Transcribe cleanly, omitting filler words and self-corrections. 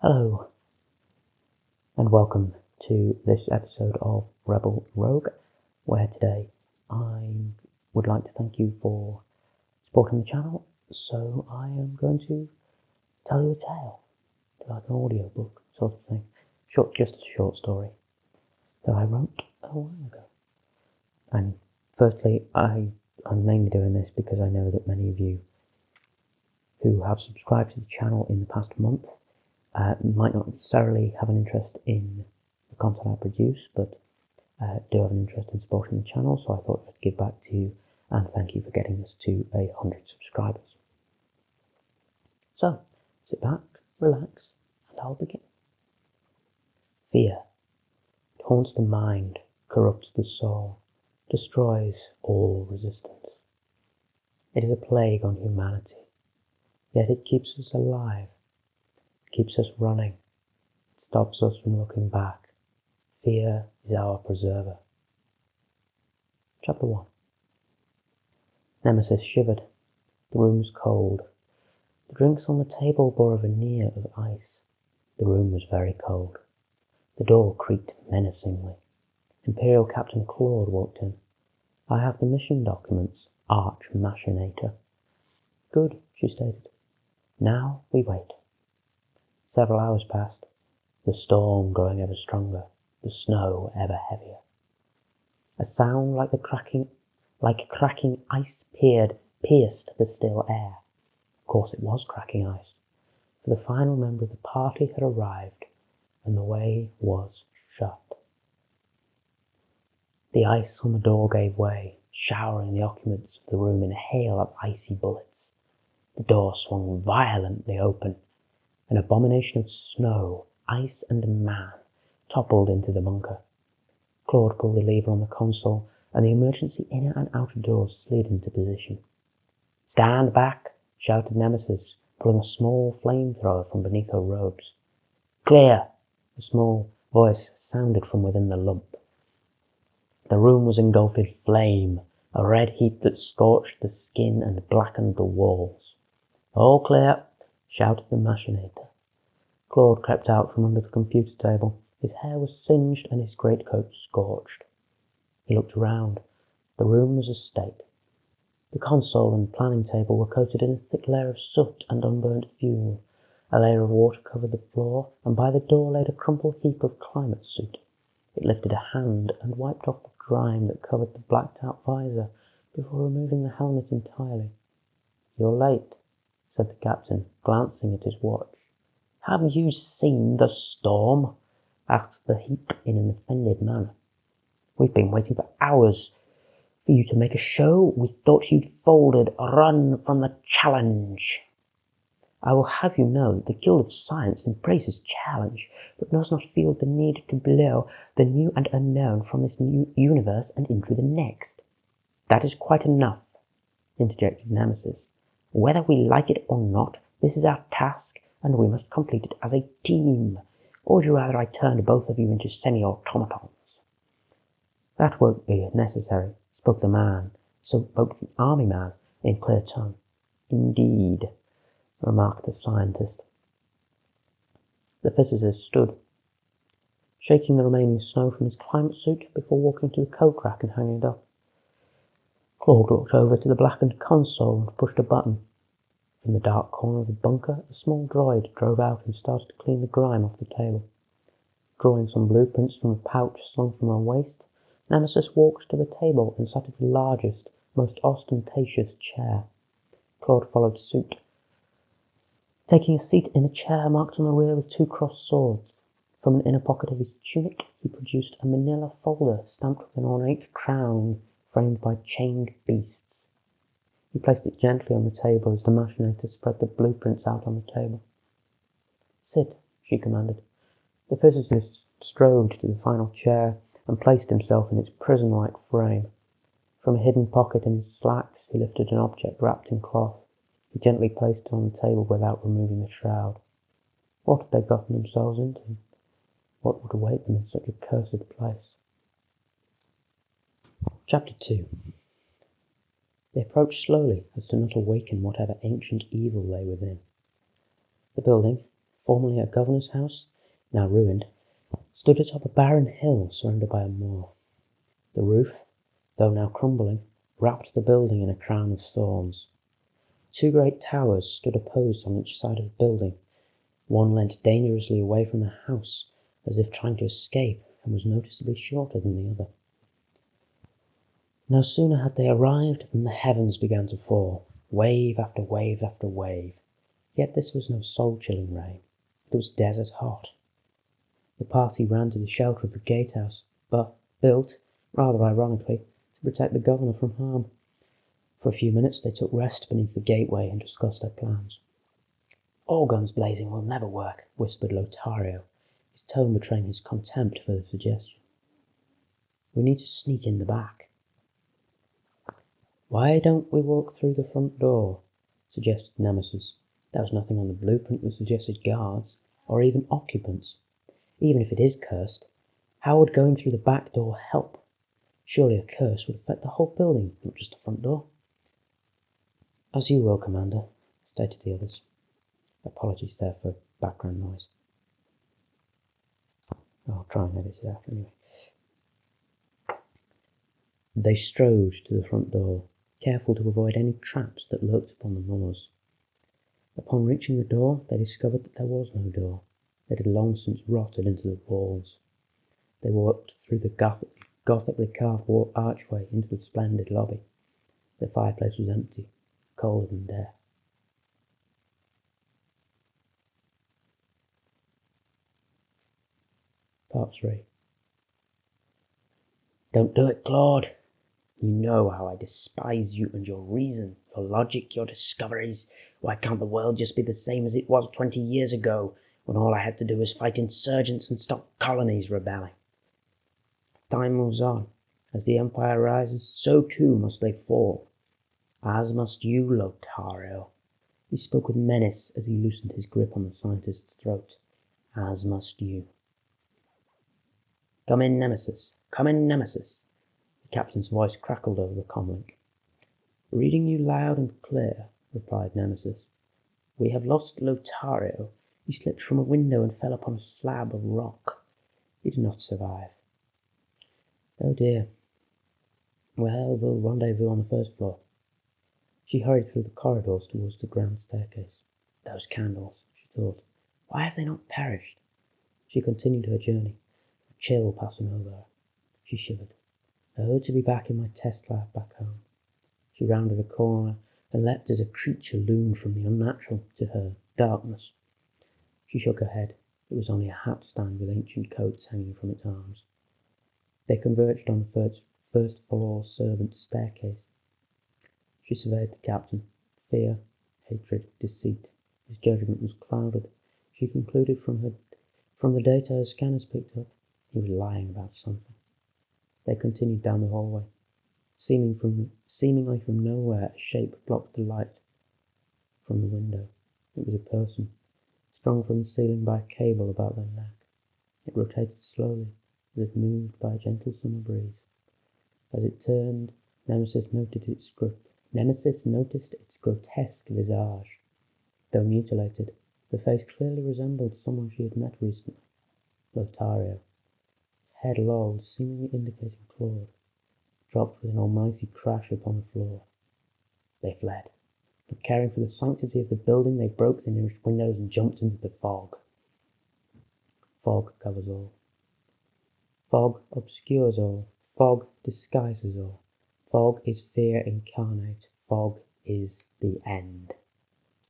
Hello, and welcome to this episode of Rebel Rogue, where today I would like to thank you for supporting the channel. So I am going to tell you a tale, like an audiobook sort of thing, just a short story that I wrote a while ago. And firstly, I'm mainly doing this because I know that many of you who have subscribed to the channel in the past month might not necessarily have an interest in the content I produce, but do have an interest in supporting the channel, so I thought I'd give back to you and thank you for getting us to 100 subscribers. So, sit back, relax, and I'll begin. Fear. It haunts the mind, corrupts the soul, destroys all resistance. It is a plague on humanity, yet it keeps us alive, keeps us running, it stops us from looking back. Fear is our preserver. Chapter 1. Nemesis shivered. The room was cold. The drinks on the table bore a veneer of ice. The room was very cold. The door creaked menacingly. Imperial Captain Claude walked in. "I have the mission documents, Arch Machinator." "Good," she stated. "Now we wait." Several hours passed, the storm growing ever stronger, the snow ever heavier. A sound like cracking ice pierced the still air. Of course it was cracking ice, for the final member of the party had arrived, and the way was shut. The ice on the door gave way, showering the occupants of the room in a hail of icy bullets. The door swung violently open. An abomination of snow, ice, and man toppled into the bunker. Claude pulled the lever on the console, and the emergency inner and outer doors slid into position. "Stand back!" shouted Nemesis, pulling a small flamethrower from beneath her robes. "Clear!" a small voice sounded from within the lump. The room was engulfed in flame, a red heat that scorched the skin and blackened the walls. "All clear!" shouted the machinator. Claude crept out from under the computer table. His hair was singed and his greatcoat scorched. He looked around. The room was a state. The console and planning table were coated in a thick layer of soot and unburnt fuel. A layer of water covered the floor, and by the door laid a crumpled heap of climate soot. It lifted a hand and wiped off the grime that covered the blacked-out visor before removing the helmet entirely. "You're late," said the captain, glancing at his watch. "Have you seen the storm?" asked the heap in an offended manner. "We've been waiting for hours for you to make a show. We thought you'd folded. Run from the challenge." "I will have you know that the Guild of Science embraces challenge, but does not feel the need to blow the new and unknown from this new universe and into the next." "That is quite enough," interjected Nemesis. "Whether we like it or not, this is our task, and we must complete it as a team. Or would you rather I turned both of you into semi-automatons?" "That won't be necessary," spoke the army man in clear tone. "Indeed," remarked the scientist. The physicist stood, shaking the remaining snow from his climate suit before walking to the coat rack and hanging it up. Claude walked over to the blackened console and pushed a button. From the dark corner of the bunker, a small droid drove out and started to clean the grime off the table. Drawing some blueprints from a pouch slung from her waist, Nemesis walked to the table and sat at the largest, most ostentatious chair. Claude followed suit, taking a seat in a chair marked on the rear with 2 crossed swords. From an inner pocket of his tunic, he produced a manila folder stamped with an ornate crown framed by chained beasts. He placed it gently on the table as the machinator spread the blueprints out on the table. "Sit," she commanded. The physicist strode to the final chair and placed himself in its prison-like frame. From a hidden pocket in his slacks, he lifted an object wrapped in cloth. He gently placed it on the table without removing the shroud. What had they gotten themselves into? What would await them in such a cursed place? Chapter 2. They approached slowly as to not awaken whatever ancient evil lay within. The building, formerly a governor's house, now ruined, stood atop a barren hill surrounded by a moor. The roof, though now crumbling, wrapped the building in a crown of thorns. Two great towers stood opposed on each side of the building. One leant dangerously away from the house, as if trying to escape, and was noticeably shorter than the other. No sooner had they arrived than the heavens began to fall, wave after wave after wave. Yet this was no soul-chilling rain. It was desert hot. The party ran to the shelter of the gatehouse, but built, rather ironically, to protect the governor from harm. For a few minutes they took rest beneath the gateway and discussed their plans. "All guns blazing will never work," whispered Lothario, his tone betraying his contempt for the suggestion. "We need to sneak in the back." "Why don't we walk through the front door?" suggested Nemesis. There was nothing on the blueprint that suggested guards, or even occupants. Even if it is cursed, how would going through the back door help? Surely a curse would affect the whole building, not just the front door. "As you will, Commander," stated the others. Apologies there for background noise. I'll try and edit it out anyway. They strode to the front door, careful to avoid any traps that lurked upon the moors. Upon reaching the door, they discovered that there was no door. It had long since rotted into the walls. They walked through the Gothically carved archway into the splendid lobby. The fireplace was empty, colder than death. Part 3. "Don't do it, Claude. You know how I despise you and your reason, your logic, your discoveries. Why can't the world just be the same as it was 20 years ago, when all I had to do was fight insurgents and stop colonies rebelling? Time moves on. As the empire rises, so too must they fall. As must you, Lothario." He spoke with menace as he loosened his grip on the scientist's throat. "As must you." "Come in, Nemesis. Come in, Nemesis." The captain's voice crackled over the comlink. "Reading you loud and clear," replied Nemesis. "We have lost Lothario. He slipped from a window and fell upon a slab of rock. He did not survive." "Oh dear. Well, we'll rendezvous on the first floor." She hurried through the corridors towards the grand staircase. Those candles, she thought. Why have they not perished? She continued her journey, a chill passing over her. She shivered. Oh, to be back in my test lab back home. She rounded a corner and leapt as a creature loomed from the unnatural to her darkness. She shook her head. It was only a hat stand with ancient coats hanging from its arms. They converged on the first floor servants' staircase. She surveyed the captain. Fear, hatred, deceit. His judgment was clouded. She concluded from the data her scanners picked up, he was lying about something. They continued down the hallway. Seemingly from nowhere, a shape blocked the light from the window. It was a person, strung from the ceiling by a cable about their neck. It rotated slowly, as if moved by a gentle summer breeze. As it turned, Nemesis noticed its grotesque visage. Though mutilated, the face clearly resembled someone she had met recently. Lothario. His head lolled, seemingly indicating Claude. Dropped with an almighty crash upon the floor. They fled. Not caring for the sanctity of the building, they broke the nearest windows and jumped into the fog. Fog covers all. Fog obscures all. Fog disguises all. Fog is fear incarnate. Fog is the end.